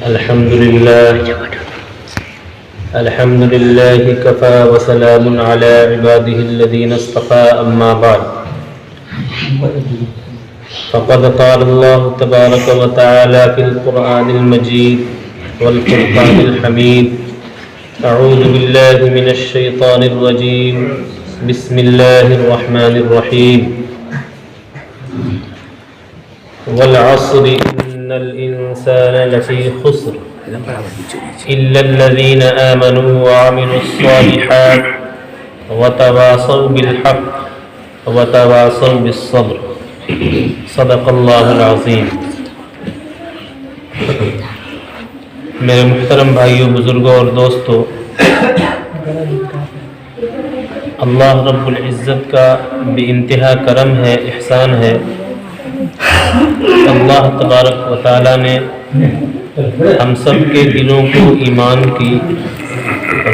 الحمد لله كفى وسلام على عباده الذين اصطفى أما بعد فقد قال الله تبارك وتعالى في القرآن المجيد والفرقان الحميد أعوذ بالله من الشيطان الرجيم بسم الله الرحمن الرحيم والعصر إن الإنسان لفي خسر إلا الذين آمنوا وعملوا الصالحات وتواصوا بالحق وتواصوا بالصبر صدق اللہ العظیم۔ میرے محترم بھائیوں، بزرگوں اور دوستوں، اللہ رب العزت کا بے انتہا کرم ہے، احسان ہے۔ اللہ تبارک و تعالیٰ نے ہم سب کے دلوں کو ایمان کی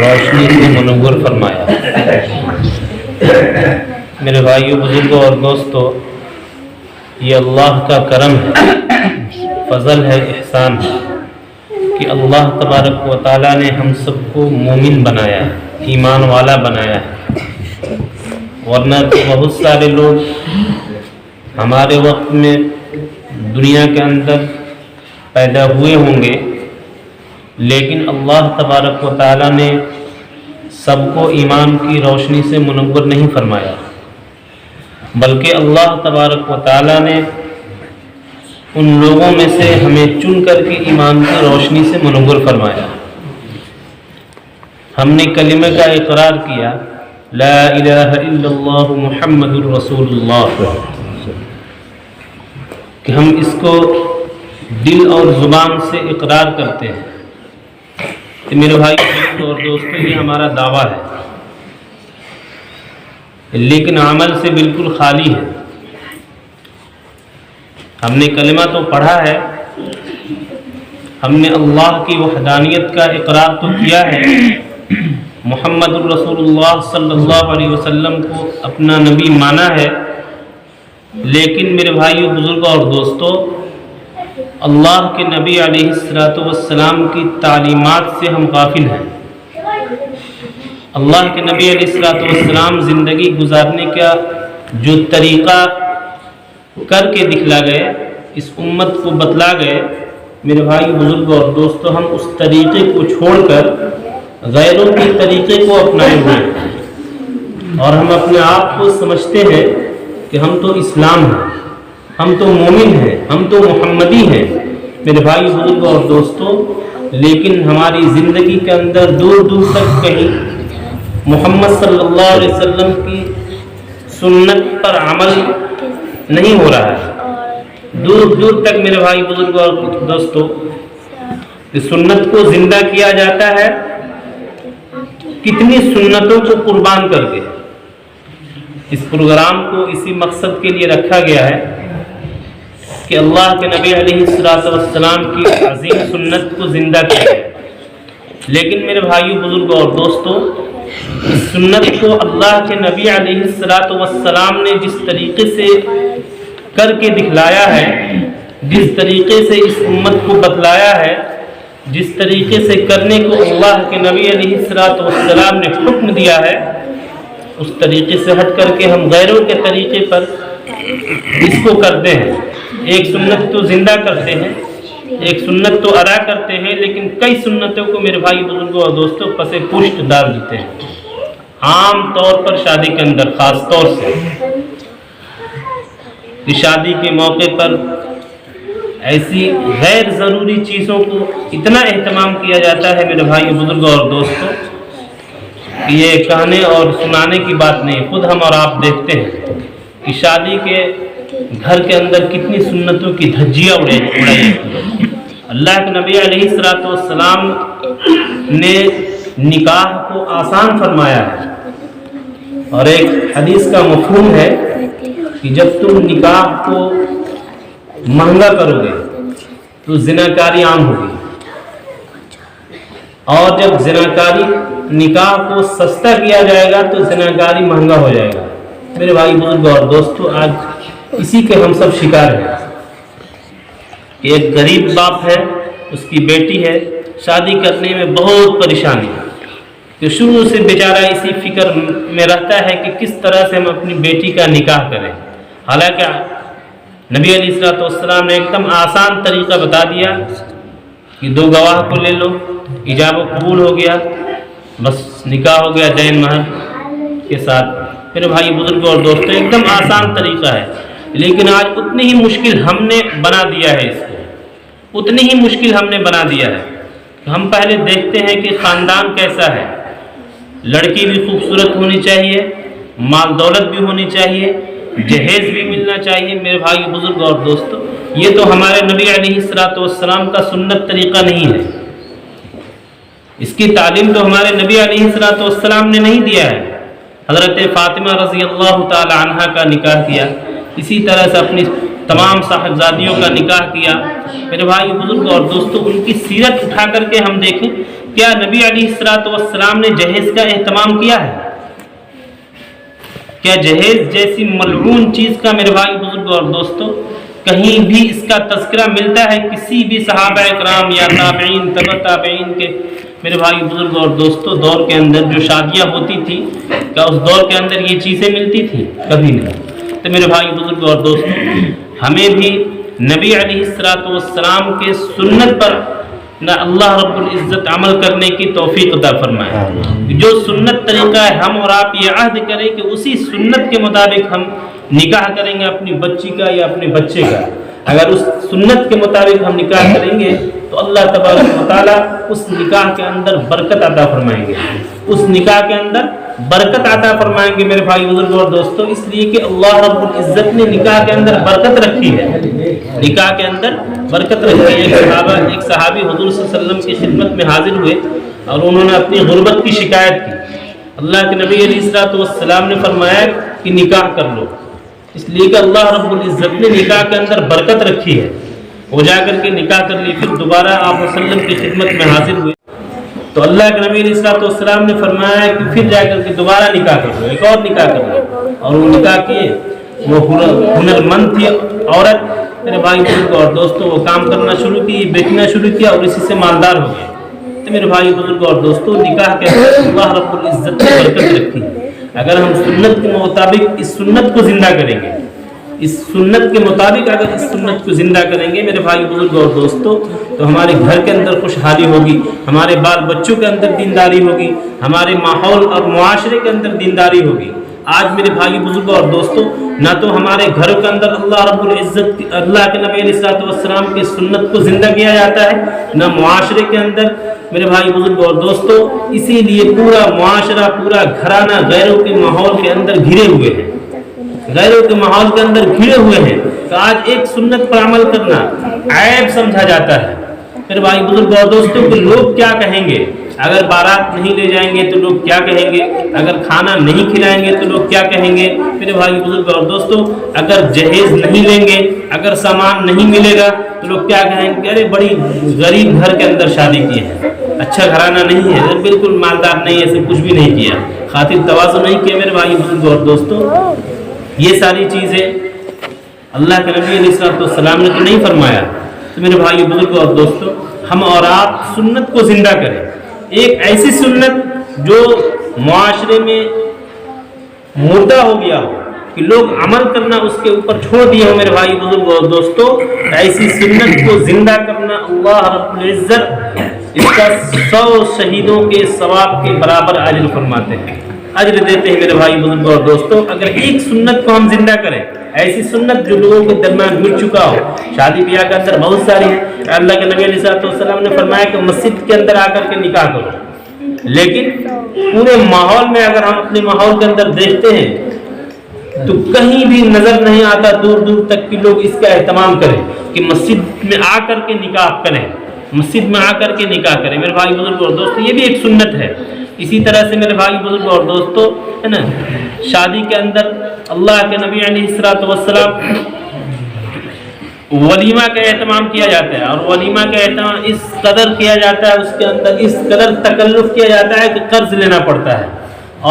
روشنی سے منور فرمایا۔ میرے بھائیوں، بزرگوں اور دوستوں، یہ اللہ کا کرم ہے، فضل ہے، احسان ہے کہ اللہ تبارک و تعالیٰ نے ہم سب کو مومن بنایا ہے، ایمان والا بنایا ہے۔ ورنہ تو بہت سارے لوگ ہمارے وقت میں دنیا کے اندر پیدا ہوئے ہوں گے، لیکن اللہ تبارک و تعالیٰ نے سب کو ایمان کی روشنی سے منور نہیں فرمایا، بلکہ اللہ تبارک و تعالیٰ نے ان لوگوں میں سے ہمیں چن کر کے ایمان کی روشنی سے منور فرمایا۔ ہم نے کلمہ کا اقرار کیا، لا الہ الا اللہ محمد رسول اللہ، کہ ہم اس کو دل اور زبان سے اقرار کرتے ہیں۔ تو میرے بھائی اور دوستوں، یہ ہمارا دعویٰ ہے، لیکن عمل سے بالکل خالی ہے۔ ہم نے کلمہ تو پڑھا ہے، ہم نے اللہ کی وحدانیت کا اقرار تو کیا ہے، محمد الرسول اللہ صلی اللہ علیہ وسلم کو اپنا نبی مانا ہے، لیکن میرے بھائیوں، بزرگوں اور دوستوں، اللہ کے نبی علیہ السلام کی تعلیمات سے ہم غافل ہیں۔ اللہ کے نبی علیہ السلام زندگی گزارنے کا جو طریقہ کر کے دکھلا گئے، اس امت کو بتلا گئے، میرے بھائی، بزرگوں اور دوستوں، ہم اس طریقے کو چھوڑ کر غیروں کے طریقے کو اپنائے ہوئے ہیں، اور ہم اپنے آپ کو سمجھتے ہیں کہ ہم تو اسلام ہیں، ہم تو مومن ہیں، ہم تو محمدی ہیں۔ میرے بھائی، بزرگوں اور دوستوں، لیکن ہماری زندگی کے اندر دور دور تک کہیں محمد صلی اللہ علیہ وسلم کی سنت پر عمل نہیں ہو رہا ہے۔ دور دور تک میرے بھائی، بزرگوں اور دوستوں، اس سنت کو زندہ کیا جاتا ہے، کتنی سنتوں کو قربان کر کے۔ اس پروگرام کو اسی مقصد کے لیے رکھا گیا ہے کہ اللہ کے نبی علیہ السلام کی عظیم سنت کو زندہ کیا جائے۔ لیکن میرے بھائیوں، بزرگوں اور دوستوں، اس سنت کو اللہ کے نبی علیہ السلام نے جس طریقے سے کر کے دکھلایا ہے، جس طریقے سے اس امت کو بتلایا ہے، جس طریقے سے کرنے کو اللہ کے نبی علیہ السلام نے حکم دیا ہے، اس طریقے سے ہٹ کر کے ہم غیروں کے طریقے پر اس کو کرتے ہیں۔ ایک سنت تو زندہ کرتے ہیں، ایک سنت تو ادا کرتے ہیں، لیکن کئی سنتوں کو میرے بھائی، بزرگوں اور دوستوں پس پشت ڈال دیتے ہیں۔ عام طور پر شادی کے اندر، خاص طور سے کہ شادی کے موقع پر ایسی غیر ضروری چیزوں کو اتنا اہتمام کیا جاتا ہے میرے بھائی، بزرگوں اور دوستوں، کہ یہ کہنے اور سنانے کی بات نہیں۔ خود ہم اور آپ دیکھتے ہیں کہ شادی کے گھر کے اندر کتنی سنتوں کی دھجیاں اڑائی جاتی ہیں۔ اللہ کے نبی علیہ السلام نے نکاح کو آسان فرمایا ہے، اور ایک حدیث کا مفہوم ہے کہ جب تم نکاح کو مہنگا کرو گے تو زناکاری عام ہوگی، اور جب زناکاری نکاح کو سستا کیا جائے گا تو زناکاری مہنگا ہو جائے گا۔ میرے بھائی، بزرگوں اور دوستوں، آج اسی کے ہم سب شکار ہیں۔ ایک غریب باپ ہے اس کی بیٹی ہے، شادی کرنے میں بہت پریشانی کہ شروع سے بیچارہ اسی فکر میں رہتا ہے کہ کس طرح سے ہم اپنی بیٹی کا نکاح کریں۔ حالانکہ نبی علیہ السلام نے ایک دم آسان طریقہ بتا دیا کہ 2 گواہ کو لے لو، ایجاب و قبول ہو گیا، بس نکاح ہو گیا دین مہر کے ساتھ۔ میرے بھائی بزرگوں اور دوستوں، ایک دم آسان طریقہ ہے، لیکن آج اتنی ہی مشکل ہم نے بنا دیا ہے اس کو، اتنی ہی مشکل ہم نے بنا دیا ہے۔ ہم پہلے دیکھتے ہیں کہ خاندان کیسا ہے، لڑکی بھی خوبصورت ہونی چاہیے، مال دولت بھی ہونی چاہیے، جہیز بھی ملنا چاہیے۔ میرے بھائی بزرگ اور دوستو، یہ تو ہمارے نبی علیہ السلام کا سنت طریقہ نہیں ہے، اس کی تعلیم تو ہمارے نبی علیہ السلام نے نہیں دیا ہے۔ حضرت فاطمہ رضی اللہ تعالی عنہ کا نکاح کیا، اسی طرح سے اپنی تمام صاحبزادیوں کا نکاح کیا۔ میرے بھائی بزرگ اور دوستو، ان کی سیرت اٹھا کر کے ہم دیکھیں، کیا نبی علیہ السلام نے جہیز کا اہتمام کیا ہے؟ کیا جہیز جیسی ملعون چیز کا میرے بھائی بزرگ اور دوستو کہیں بھی اس کا تذکرہ ملتا ہے کسی بھی صحابہ کرام یا تابعین تبع تابعین کے میرے بھائی بزرگ اور دوستو دور کے اندر جو شادیاں ہوتی تھی، کیا اس دور کے اندر یہ چیزیں ملتی تھیں؟ کبھی نہیں۔ تو میرے بھائی بزرگ اور دوستو، ہمیں بھی نبی علیہ السلام کے سنت پر نہ اللہ رب العزت عمل کرنے کی توفیق عطا فرمائے۔ جو سنت طریقہ ہے، ہم اور آپ یہ عہد کریں کہ اسی سنت کے مطابق ہم نکاح کریں گے اپنی بچی کا یا اپنے بچے کا۔ اگر اس سنت کے مطابق ہم نکاح کریں گے تو اللہ تبارک و تعالیٰ اس نکاح کے اندر برکت عطا فرمائیں گے، اس نکاح کے اندر برکت عطا فرمائیں گے میرے بھائی بزرگ اور دوستو، اس لیے کہ اللہ رب العزت نے نکاح کے اندر برکت رکھی ہے، نکاح کے اندر برکت رکھی ہے۔ ایک صحابی حضور صلی اللہ علیہ وسلم کی خدمت میں حاضر ہوئے اور انہوں نے اپنی غربت کی شکایت کی۔ اللہ کے نبی علیہ السلام نے فرمایا کہ نکاح کر لو، اس لیے کہ اللہ رب العزت نے نکاح کے اندر برکت رکھی ہے۔ وہ جا کر کے نکاح کر لی، پھر دوبارہ آپ صلی اللہ علیہ وسلم کی خدمت میں حاضر ہوئے تو اللہ کے نبی علیہ السلام نے فرمایا کہ پھر جا کر کے دوبارہ نکاح کر لو، ایک اور نکاح کر لو، اور وہ نکاح کیے۔ وہ ہنر مند تھی عورت میرے بھائی بزرگ اور دوستوں، وہ کام کرنا شروع کی، بیچنا شروع کیا اور اسی سے مالدار ہو گئے۔ تو میرے بھائی بزرگ اور دوستوں، نکاح کے اندر اللہ رب العزت نے برکت رکھی۔ اگر ہم سنت کے مطابق اس سنت کو زندہ کریں گے، اس سنت کے مطابق اگر اس سنت کو زندہ کریں گے میرے بھائی بزرگ اور دوستو، تو ہمارے گھر کے اندر خوشحالی ہوگی، ہمارے بال بچوں کے اندر دینداری ہوگی، ہمارے ماحول اور معاشرے کے اندر دینداری ہوگی۔ آج میرے بھائی بزرگ اور دوستو، نہ تو ہمارے گھروں کے اندر اللہ رب العزت اللہ کے نبی علیہ السلام کی سنت کو زندہ کیا جاتا ہے، نہ معاشرے کے اندر میرے بھائی بزرگ اور دوستو۔ اسی لیے پورا معاشرہ، پورا گھرانہ غیروں کے ماحول کے اندر گھرے ہوئے ہیں، غیروں کے ماحول کے اندر گھرے ہوئے ہیں۔ تو آج ایک سنت پر عمل کرنا عیب سمجھا جاتا ہے میرے بھائی بزرگ اور دوستوں، کہ لوگ کیا کہیں گے؟ اگر بارات نہیں لے جائیں گے تو لوگ کیا کہیں گے؟ اگر کھانا نہیں کھلائیں گے تو لوگ کیا کہیں گے؟ میرے بھائی بزرگ اور دوستوں، اگر جہیز نہیں لیں گے، اگر سامان نہیں ملے گا تو لوگ کیا کہیں گے؟ ارے بڑی غریب گھر کے اندر شادی کی ہے، اچھا گھرانہ نہیں ہے، بالکل مالدار نہیں ہے، ایسے کچھ بھی نہیں کیا، خاطر تواضع نہیں کیا میرے بھائی بزرگ اور دوستوں۔ یہ ساری چیزیں اللہ کے نبی علیہ السلام نے تو نہیں فرمایا۔ تو میرے بھائی بزرگ اور دوستوں، ہم اور آپ سنت کو زندہ کریں، ایک ایسی سنت جو معاشرے میں مردہ ہو گیا ہو کہ لوگ عمل کرنا اس کے اوپر چھوڑ دیے ہو میرے بھائی بزرگ اور دوستوں، ایسی سنت کو زندہ کرنا اللہ رب العزت اس کا 100 شہیدوں کے ثواب کے برابر اجر فرماتے ہیں، اجر دیتے ہیں میرے بھائی بزرگ اور دوستوں۔ اگر ایک سنت کو ہم زندہ کریں، ایسی سنت جو لوگوں کے درمیان مل چکا ہو، شادی بیاہ کے اندر بہت ساری ہے، اللہ کے نبی علیہ السلام نے فرمایا کہ مسجد کے اندر آ کر کے نکاح کرو، لیکن پورے ماحول میں اگر ہم اپنے ماحول کے اندر دیکھتے ہیں تو کہیں بھی نظر نہیں آتا دور دور تک کہ لوگ اس کا اہتمام کریں کہ مسجد میں آ کر کے نکاح کریں، مسجد میں آ کر کے نکاح کریں۔ میرے بھائی بزرگ اور دوستو، یہ بھی ایک سنت ہے۔ اسی طرح سے میرے بھائی بزرگ اور دوستو، ہے نا، شادی کے اندر اللہ کے نبی علیہ السلام ولیمہ کا اہتمام کیا جاتا ہے، اور ولیمہ کا اہتمام اس قدر کیا جاتا ہے، اس کے اندر اس قدر تکلف کیا جاتا ہے کہ قرض لینا پڑتا ہے،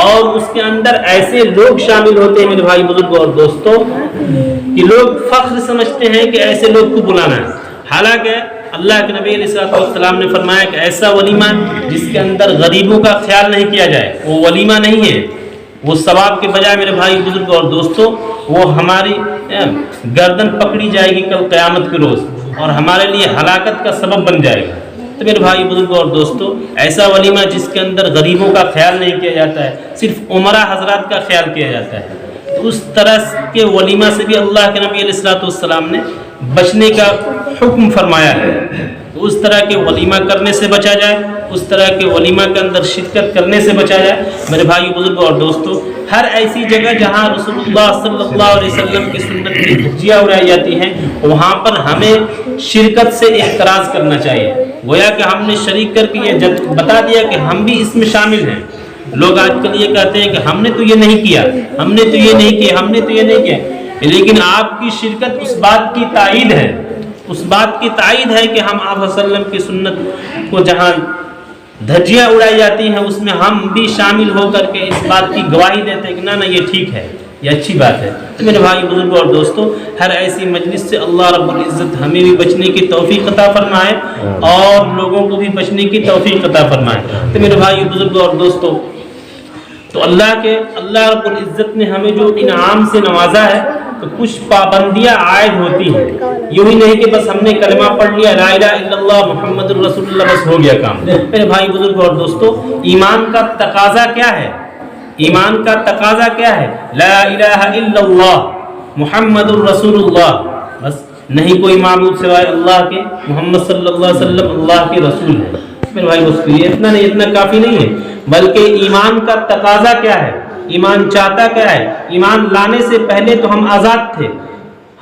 اور اس کے اندر ایسے لوگ شامل ہوتے ہیں میرے بھائی بزرگ اور دوستو کہ لوگ فخر سمجھتے ہیں کہ ایسے لوگ کو بلانا ہے۔ حالانکہ اللہ کے نبی علیہ السلام نے فرمایا کہ ایسا ولیمہ جس کے اندر غریبوں کا خیال نہیں کیا جائے وہ ولیمہ نہیں ہے، وہ ثواب کے بجائے میرے بھائی بزرگ اور دوستوں وہ ہماری گردن پکڑی جائے گی کل قیامت کے روز اور ہمارے لیے ہلاکت کا سبب بن جائے گا۔ تو میرے بھائی بزرگ اور دوستوں ایسا ولیمہ جس کے اندر غریبوں کا خیال نہیں کیا جاتا ہے، صرف عمرہ حضرات کا خیال کیا جاتا ہے، تو اس طرح کے ولیمہ سے بھی اللہ کے نبی علیہ السلام نے بچنے کا حکم فرمایا ہے۔ تو اس طرح کے ولیمہ کرنے سے بچا جائے، اس طرح کے ولیمہ کے اندر شرکت کرنے سے بچا جائے۔ میرے بھائی بزرگ اور دوستوں ہر ایسی جگہ جہاں رسول اللہ صلی اللہ علیہ وسلم کی سنت کی دھجیاں اڑائی جاتی ہیں وہاں پر ہمیں شرکت سے احتراز کرنا چاہیے، گویا کہ ہم نے شریک کر کے یہ بتا دیا کہ ہم بھی اس میں شامل ہیں۔ لوگ آج کل یہ کہتے ہیں کہ ہم نے تو یہ نہیں کیا، ہم نے تو یہ نہیں کیا، ہم نے تو یہ نہیں کیا، لیکن آپ کی شرکت اس بات کی تائید ہے، اس بات کی تائید ہے کہ ہم آپ صلی اللہ علیہ وسلم کی سنت کو جہاں دھجیاں اڑائی جاتی ہیں اس میں ہم بھی شامل ہو کر کے اس بات کی گواہی دیتے ہیں کہ نہ یہ ٹھیک ہے، یہ اچھی بات ہے۔ تو میرے بھائی بزرگوں اور دوستوں ہر ایسی مجلس سے اللہ رب العزت ہمیں بھی بچنے کی توفیق عطا فرمائے اور لوگوں کو بھی بچنے کی توفیق عطا فرمائے۔ تو میرے بھائی بزرگوں اور دوستوں تو اللہ رب العزت نے ہمیں جو انعام سے نوازا ہے تو کچھ پابندیاں عائد ہوتی ہیں، یوں ہی نہیں کہ بس ہم نے کلمہ پڑھ لیا لا الہ الا اللہ محمد الرسول اللہ بس ہو گیا کام۔ میرے بھائی بزرگ اور دوستو ایمان کا تقاضا کیا ہے؟ ایمان کا تقاضا کیا ہے؟ لا الہ الا اللہ محمد الرسول اللہ، بس نہیں کوئی معبود سوائے اللہ کے، محمد صلی اللہ علیہ وسلم اللہ کے رسول ہے۔ میرے بھائی دوستو یہ اتنا کافی نہیں ہے، بلکہ ایمان کا تقاضا کیا ہے؟ ایمان چاہتا کیا ہے؟ ایمان لانے سے پہلے تو ہم آزاد تھے،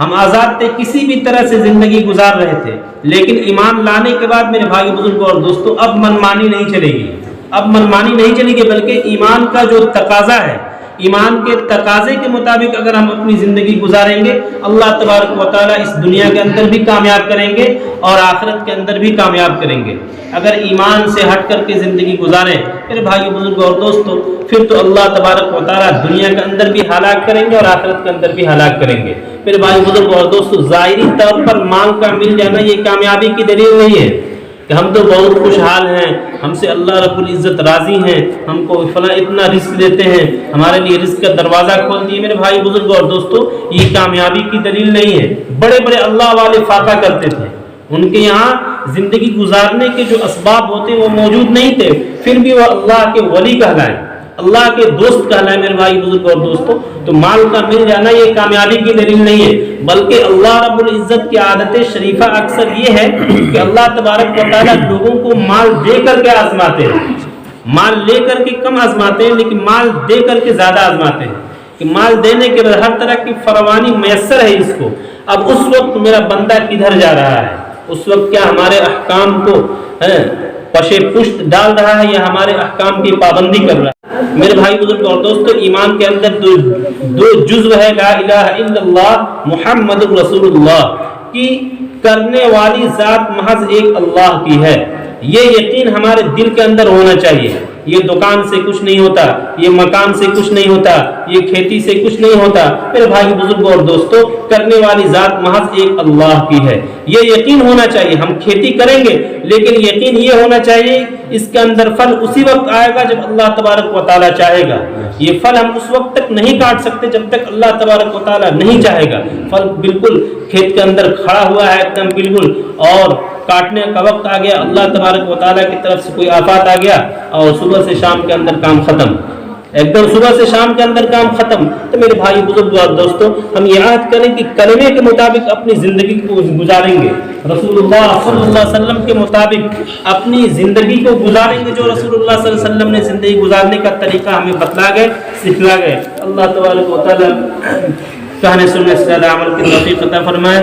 ہم آزاد تھے، کسی بھی طرح سے زندگی گزار رہے تھے، لیکن ایمان لانے کے بعد میرے بھائی بزرگوں اور دوستوں اب منمانی نہیں چلے گی، اب منمانی نہیں چلے گی، بلکہ ایمان کا جو تقاضا ہے، ایمان کے تقاضے کے مطابق اگر ہم اپنی زندگی گزاریں گے اللہ تبارک و تعالیٰ اس دنیا کے اندر بھی کامیاب کریں گے اور آخرت کے اندر بھی کامیاب کریں گے۔ اگر ایمان سے ہٹ کر کے زندگی گزاریں میرے بھائی بزرگوں اور دوستوں پھر تو اللہ تبارک و تعالیٰ دنیا کے اندر بھی ہلاک کریں گے اور آخرت کے اندر بھی ہلاک کریں گے۔ میرے بھائی بزرگوں اور دوستوں ظاہری طور پر مال کا مل جانا یہ کامیابی کی دلیل نہیں ہے کہ ہم تو بہت خوشحال ہیں، ہم سے اللہ رب العزت راضی ہیں، ہم کو فلاں اتنا رزق دیتے ہیں، ہمارے لیے رزق کا دروازہ کھول دیے۔ میرے بھائی بزرگوں اور دوستوں یہ کامیابی کی دلیل نہیں ہے۔ بڑے بڑے اللہ والے فاقہ کرتے تھے، ان کے یہاں زندگی گزارنے کے جو اسباب ہوتے وہ موجود نہیں تھے، پھر بھی وہ اللہ کے ولی کہلائے، اللہ کے دوست کہلائے۔ میرے بھائی بزرگوں اور دوستوں تو مال کا مل جانا یہ کامیابی کی دلیل نہیں ہے، بلکہ اللہ رب العزت کی عادت شریفہ اکثر یہ ہے کہ اللہ تبارک و تعالیٰ لوگوں کو مال دے کر کے آزماتے ہیں، مال لے کر کے کم آزماتے ہیں لیکن مال دے کر کے زیادہ آزماتے ہیں، کہ مال دینے کے بعد ہر طرح کی فراوانی میسر ہے اس کو۔ اب اس وقت میرا بندہ کدھر جا رہا ہے؟ اس وقت کیا ہمارے احکام کو پشے پشت ڈال رہا ہے یا ہمارے احکام کی پابندی کر رہا ہے؟ میرے بھائی بزرگ اور دوستو ایمان کے اندر دو جزو ہے، لا الہ الا اللہ محمد الرسول اللہ کی کرنے والی ذات محض ایک اللہ کی ہے، یہ یقین ہمارے دل کے اندر ہونا چاہیے۔ یہ دکان سے کچھ نہیں ہوتا، یہ مکان سے کچھ نہیں ہوتا، یہ کھیتی سے کچھ نہیں ہوتا۔ میرے بھائی بزرگوں اور دوستو کرنے والی ذات محض ایک اللہ کی ہے، یہ یقین ہونا چاہیے۔ ہم کھیتی کریں گے لیکن یقین یہ ہونا چاہیے اس کے اندر پھل اسی وقت آئے گا جب اللہ تبارک و تعالیٰ چاہے گا۔ یہ پھل ہم اس وقت تک نہیں کاٹ سکتے جب تک اللہ تبارک و تعالیٰ نہیں چاہے گا۔ پھل بالکل کھیت کے اندر کھڑا ہوا ہے ایک دم بالکل، اور کاٹنے کا وقت آ گیا، اللہ تبارک و تعالیٰ کی طرف سے کوئی آفات آ گیا اور صبح سے شام کے اندر کام ختم، ایک دم صبح سے شام کے اندر کام ختم۔ تو میرے بھائی بزرگ اور دوستوں ہم یہ عہد کریں کہ کلمے کے مطابق اپنی زندگی کو گزاریں گے، رسول اللہ صلی اللہ علیہ وسلم کے مطابق اپنی زندگی کو گزاریں گے، جو رسول اللہ صلی اللہ علیہ وسلم نے زندگی گزارنے کا طریقہ ہمیں بتلا گئے، سکھلا گئے۔ اللہ تبارک و تعالیٰ کہنے سننے سے زیادہ عمل کی توفیق عطا فرمائے۔